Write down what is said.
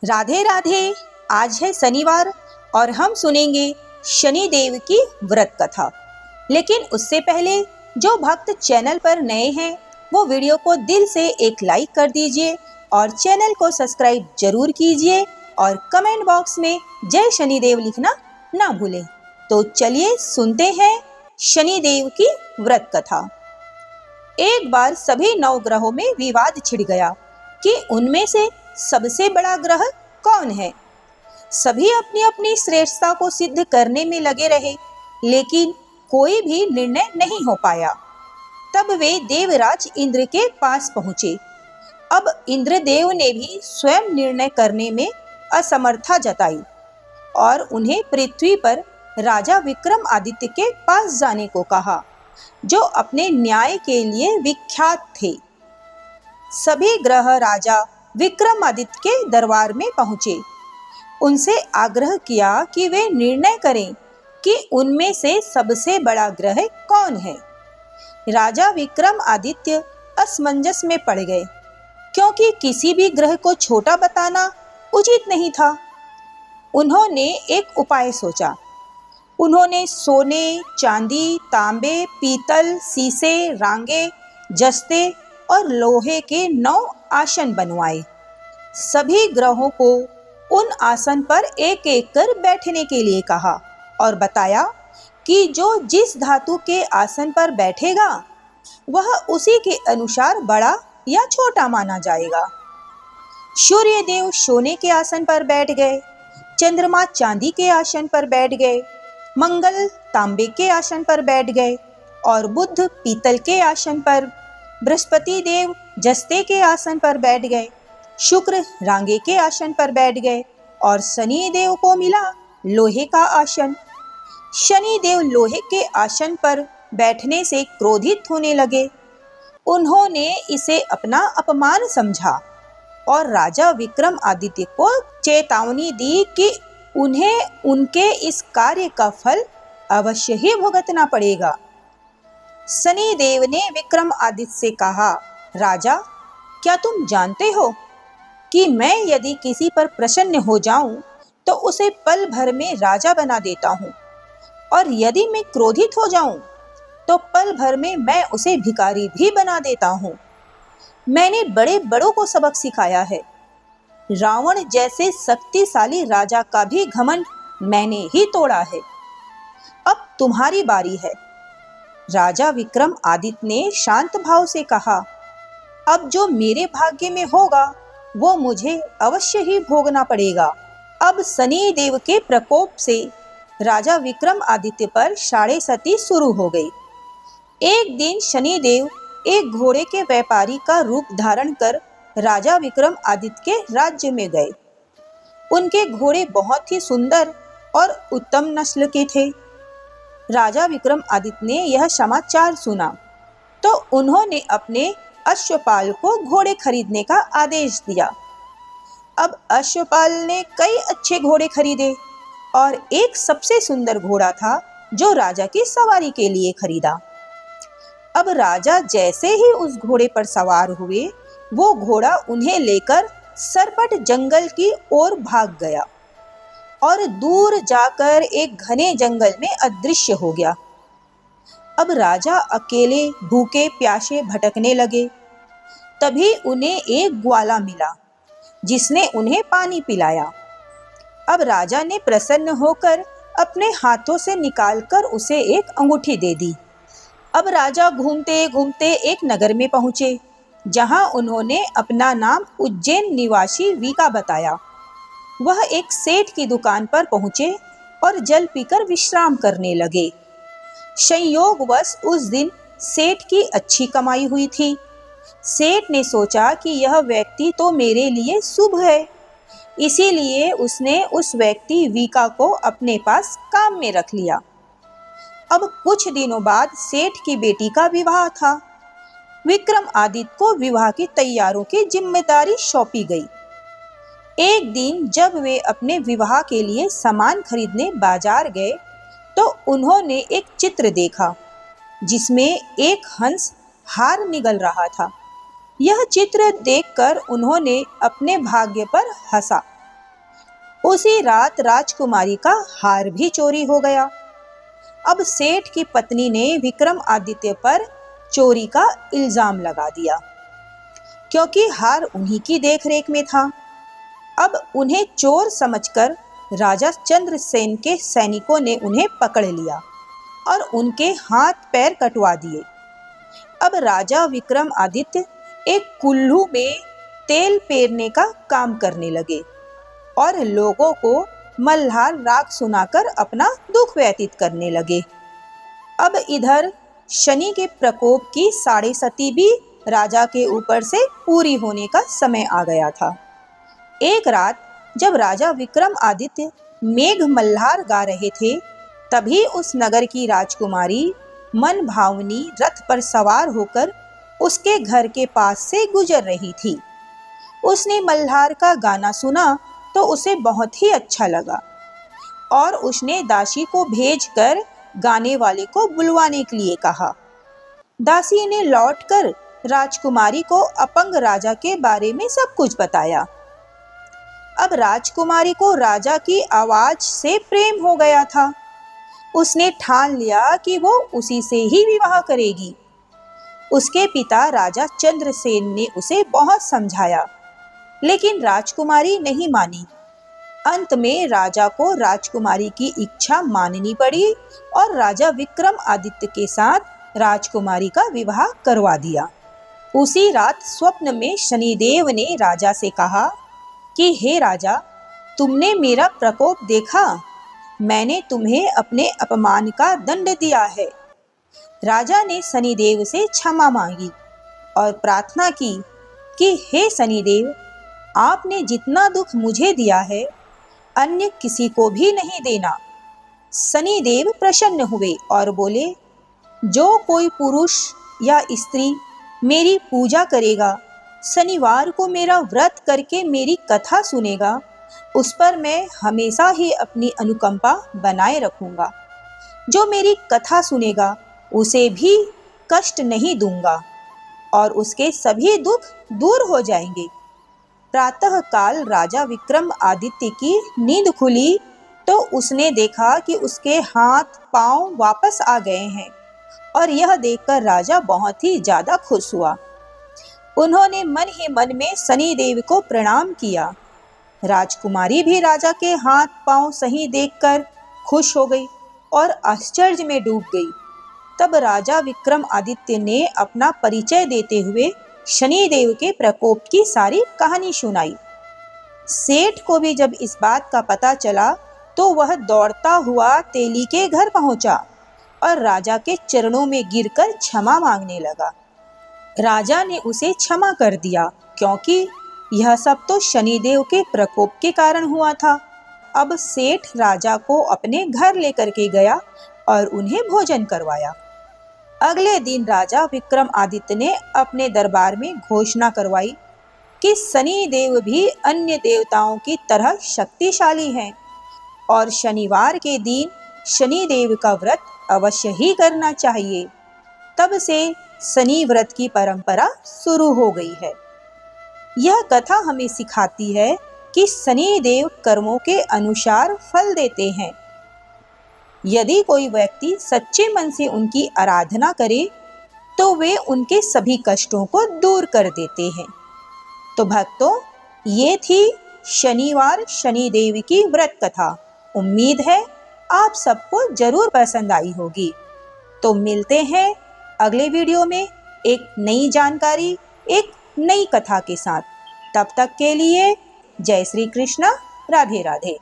राधे राधे। आज है शनिवार और हम सुनेंगे शनि देव की व्रत कथा। लेकिन उससे पहले जो भक्त चैनल पर नए हैं वो वीडियो को दिल से एक लाइक कर दीजिए और चैनल को सब्सक्राइब जरूर कीजिए और कमेंट बॉक्स में जय शनि देव लिखना ना भूलें। तो चलिए सुनते हैं शनि देव की व्रत कथा। एक बार सभी 9 ग्रहों में विवाद छिड़ गया कि उनमें से सबसे बड़ा ग्रह कौन है। सभी अपनी अपनी श्रेष्ठता को सिद्ध करने में लगे रहे, लेकिन कोई भी निर्णय नहीं हो पाया। तब वे देवराज इंद्र के पास पहुंचे। अब इंद्रदेव ने भी स्वयं निर्णय करने में असमर्थता जताई और उन्हें पृथ्वी पर राजा विक्रमादित्य के पास जाने को कहा, जो अपने न्याय के लिए विख्यात थे। सभी ग्रह राजा विक्रमादित्य के दरबार में पहुंचे। उनसे आग्रह किया कि वे निर्णय करें कि उनमें से सबसे बड़ा ग्रह कौन है। राजा विक्रमादित्य असमंजस में पड़ गए, क्योंकि किसी भी ग्रह को छोटा बताना उचित नहीं था। उन्होंने एक उपाय सोचा। उन्होंने सोने, चांदी, तांबे, पीतल, शीशे, रांगे, जस्ते और लोहे के 9 आसन बनवाए। सभी ग्रहों को उन आसन पर एक एक कर बैठने के लिए कहा और बताया कि जो जिस धातु के आसन पर बैठेगा वह उसी के अनुसार बड़ा या छोटा माना जाएगा। सूर्य देव सोने के आसन पर बैठ गए, चंद्रमा चांदी के आसन पर बैठ गए, मंगल तांबे के आसन पर बैठ गए और बुध पीतल के आसन पर, बृहस्पति देव जस्ते के आसन पर बैठ गए, शुक्र रांगे के आसन पर बैठ गए और शनि देव को मिला लोहे का आसन। शनि देव लोहे के आसन पर बैठने से क्रोधित होने लगे। उन्होंने इसे अपना अपमान समझा और राजा विक्रमादित्य को चेतावनी दी कि उन्हें उनके इस कार्य का फल अवश्य ही भुगतना पड़ेगा। शनि देव ने विक्रमादित्य से कहा, राजा, क्या तुम जानते हो कि मैं यदि किसी पर प्रसन्न हो जाऊं तो उसे पल भर में राजा बना देता हूं, और यदि मैं क्रोधित हो जाऊं तो पल भर में मैं उसे भिखारी भी बना देता हूं। मैंने बड़े बड़ों को सबक सिखाया है। रावण जैसे शक्तिशाली राजा का भी घमंड मैंने ही तोड़ा है। अब तुम्हारी बारी है। राजा विक्रमादित्य ने शांत भाव से कहा, अब जो मेरे भाग्य में होगा वो मुझे अवश्य ही भोगना पड़ेगा। अब शनि देव के प्रकोप से राजा विक्रमादित्य पर साढ़े सती शुरू हो गई। एक दिन शनि देव एक घोड़े के व्यापारी का रूप धारण कर राजा विक्रमादित्य के राज्य में गए। उनके घोड़े बहुत ही सुंदर और उत्तम नस्ल के थे। राजा विक्रमादित्य ने यह समाचार सुना तो उन्होंने अपने अश्वपाल को घोड़े खरीदने का आदेश दिया। अब अश्वपाल ने कई अच्छे घोड़े खरीदे और एक सबसे सुंदर घोड़ा था जो राजा की सवारी के लिए खरीदा। अब राजा जैसे ही उस घोड़े पर सवार हुए, वो घोड़ा उन्हें लेकर सरपट जंगल की ओर भाग गया और दूर जाकर एक घने जंगल में अदृश्य हो गया। अब राजा अकेले भूखे प्यासे भटकने लगे। तभी उन्हें एक ग्वाला मिला जिसने उन्हें पानी पिलाया। अब राजा ने प्रसन्न होकर अपने हाथों से निकालकर उसे एक अंगूठी दे दी। अब राजा घूमते घूमते एक नगर में पहुंचे, जहां उन्होंने अपना नाम उज्जैन निवासी वीका बताया। वह एक सेठ की दुकान पर पहुंचे और जल पीकर विश्राम करने लगे। संयोगवश उस दिन सेठ की अच्छी कमाई हुई थी। सेठ ने सोचा कि यह व्यक्ति तो मेरे लिए शुभ है, इसीलिए उसने उस व्यक्ति वीका को अपने पास काम में रख लिया। अब कुछ दिनों बाद सेठ की बेटी का विवाह था। विक्रमादित्य को विवाह की तैयारियों की जिम्मेदारी सौंपी गई। एक दिन जब वे अपने विवाह के लिए सामान खरीदने बाजार गए तो उन्होंने एक चित्र देखा जिसमें एक हंस हार निगल रहा था। यह चित्र देखकर उन्होंने अपने भाग्य पर हंसा उसी रात राजकुमारी का हार भी चोरी हो गया। अब सेठ की पत्नी ने विक्रमादित्य पर चोरी का इल्जाम लगा दिया, क्योंकि हार उन्हीं की देखरेख में था। अब उन्हें चोर समझकर राजा चंद्रसेन के सैनिकों ने उन्हें पकड़ लिया और उनके हाथ पैर कटवा दिए। अब राजा विक्रमादित्य एक कुल्लू में तेल पेरने का काम करने लगे और लोगों को मल्हार राग सुनाकर अपना दुख व्यतीत करने लगे। अब इधर शनि के प्रकोप की साढ़े सती भी राजा के ऊपर से पूरी होने का समय आ गया था। एक रात जब राजा विक्रमादित्य मेघ मल्हार गा रहे थे, तभी उस नगर की राजकुमारी मन भावनी रथ पर सवार होकर उसके घर के पास से गुजर रही थी। उसने मल्हार का गाना सुना तो उसे बहुत ही अच्छा लगा और उसने दासी को भेजकर गाने वाले को बुलवाने के लिए कहा। दासी ने लौटकर राजकुमारी को अपंग राजा के बारे में सब कुछ बताया। अब राजकुमारी को राजा की आवाज से प्रेम हो गया था। उसने ठान लिया कि वो उसी से ही विवाह करेगी। उसके पिता राजा चंद्रसेन ने उसे बहुत समझाया, लेकिन राजकुमारी नहीं मानी। अंत में राजा को राजकुमारी की इच्छा माननी पड़ी और राजा विक्रमादित्य के साथ राजकुमारी का विवाह करवा दिया। उसी रात स्वप्न में शनिदेव ने राजा से कहा कि हे राजा, तुमने मेरा प्रकोप देखा, मैंने तुम्हें अपने अपमान का दंड दिया है। राजा ने शनिदेव से क्षमा मांगी और प्रार्थना की कि हे शनिदेव, आपने जितना दुख मुझे दिया है अन्य किसी को भी नहीं देना। शनिदेव प्रसन्न हुए और बोले, जो कोई पुरुष या स्त्री मेरी पूजा करेगा, शनिवार को मेरा व्रत करके मेरी कथा सुनेगा, उस पर मैं हमेशा ही अपनी अनुकंपा बनाए रखूंगा। जो मेरी कथा सुनेगा उसे भी कष्ट नहीं दूंगा और उसके सभी दुख दूर हो जाएंगे। प्रातः काल राजा विक्रमादित्य की नींद खुली तो उसने देखा कि उसके हाथ पांव वापस आ गए हैं और यह देखकर राजा बहुत ही ज्यादा खुश हुआ। उन्होंने मन ही मन में शनिदेव को प्रणाम किया। राजकुमारी भी राजा के हाथ पांव सही देखकर खुश हो गई और आश्चर्य में डूब गई। तब राजा विक्रमादित्य ने अपना परिचय देते हुए शनिदेव के प्रकोप की सारी कहानी सुनाई। सेठ को भी जब इस बात का पता चला तो वह दौड़ता हुआ तेली के घर पहुंचा और राजा के चरणों में गिरकर क्षमा मांगने लगा। राजा ने उसे क्षमा कर दिया, क्योंकि यह सब तो शनिदेव के प्रकोप के कारण हुआ था। अब सेठ राजा को अपने घर लेकर के गया और उन्हें भोजन करवाया। अगले दिन राजा विक्रमादित्य ने अपने दरबार में घोषणा करवाई कि शनिदेव भी अन्य देवताओं की तरह शक्तिशाली हैं और शनिवार के दिन शनिदेव का व्रत अवश्य ही करना चाहिए। तब से शनि व्रत की परंपरा शुरू हो गई है। यह कथा हमें सिखाती है कि शनिदेव कर्मों के अनुसार फल देते हैं। यदि कोई व्यक्ति सच्चे मन से उनकी आराधना करे तो वे उनके सभी कष्टों को दूर कर देते हैं। तो भक्तों, ये थी शनिवार शनिदेव की व्रत कथा। उम्मीद है आप सबको जरूर पसंद आई होगी। तो मिलते हैं अगले वीडियो में एक नई जानकारी, एक नई कथा के साथ। तब तक के लिए जय श्री कृष्ण, राधे राधे।